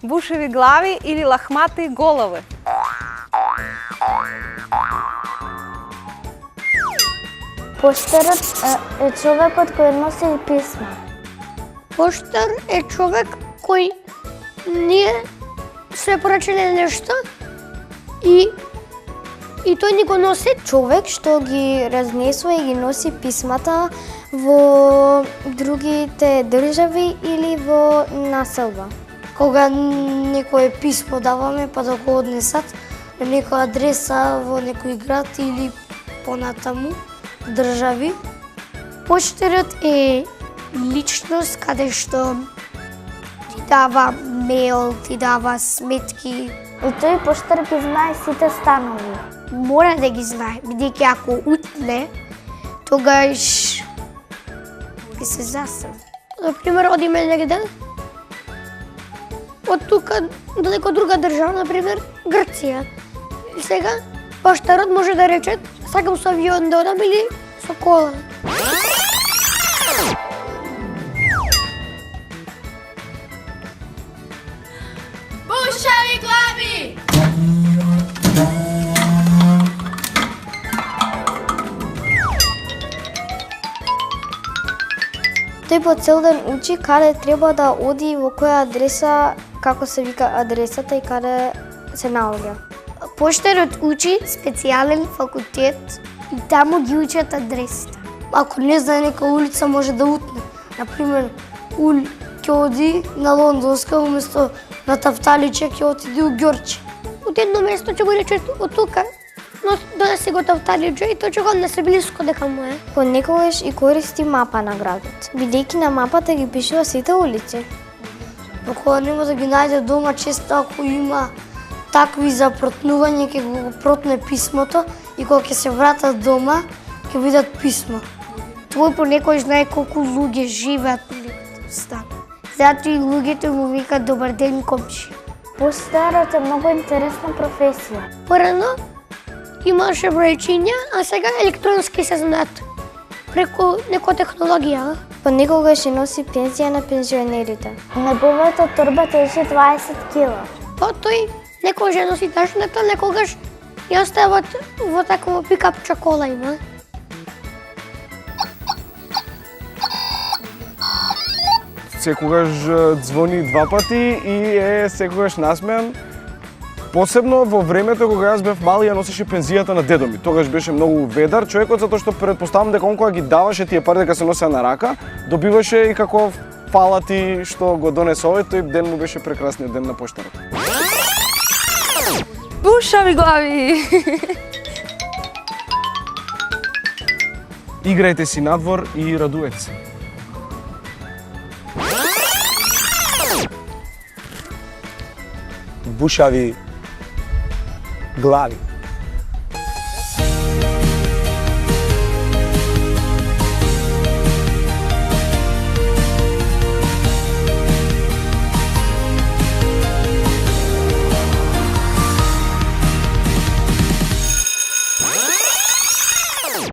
Бушеви глави или лахмати голови? Поштарот е човекот кој носи писма. Поштар е човек кој ние сме порачиле нешто и тој ни го носи. Човек што ги разнесува и ги носи писмата во другите држави или во населба. Кога некое писмо даваме па да го однесат на некоја адреса во некој град или понатаму држави. Поштарот е личност каде што ти дава мејл, ти дава сметки. И тој поштар ги знае сите станови. Мора да ги знае, бидејќи ако утне, тогаш ќе се засрам. Например, одиме негде, од тука до нека друга држава, например, Грција. И сега, поштарот може да рече, сакам со авион да одам или со кола. Бушави глави! Тој по цел ден учи каде треба да оди и во која адреса, како се вика адресата и каде се наоѓа. Поштарот учи специјален факултет и таму ги учат адресите. Ако не знае нека улица може да утне. Например, ќе оди на Лондонска уместо на Тафталиче ќе отиде у Ѓорче. Од едно место ќе му рече од тука, но донеси го Тафталиче и тој ќе го однесе блиско дека му е. Понекогаш и користи мапа на градот, бидејќи на мапата ги пишува сите улици. Но кога нема да ги најде дома, често ако има такви за протнување, ќе го протне писмото и кога ќе се вратат дома, ќе видат писмо. Тој понекогаш знае колку луѓе живеат во стан. Затоа и луѓето му викаат добар ден комши. Поштарот е многу интересна професија. Порано имаше бројчиња, а сега електронски се знаат преку некоја технологија. Понекогаш и носи пензија на пензионерите. Неговата торба тежи 20 кила. Па тој некогаш ја носи тажната, некогаш ја стават во такво пикапче кола има. Секогаш звони два пати и е секогаш насмеан. Посебно во времето кога јас бев мал ја носеше пензијата на дедо ми. Тогаш беше многу ведар човекот затоа што претпоставам дека он кога ги даваше тие пари дека се носеа на рака, добиваше и како фала ти што го донесе овој, тој ден му беше прекрасниот ден на поштарот. Бушави глави! Играјте си надвор и радуете се. Бушави глави.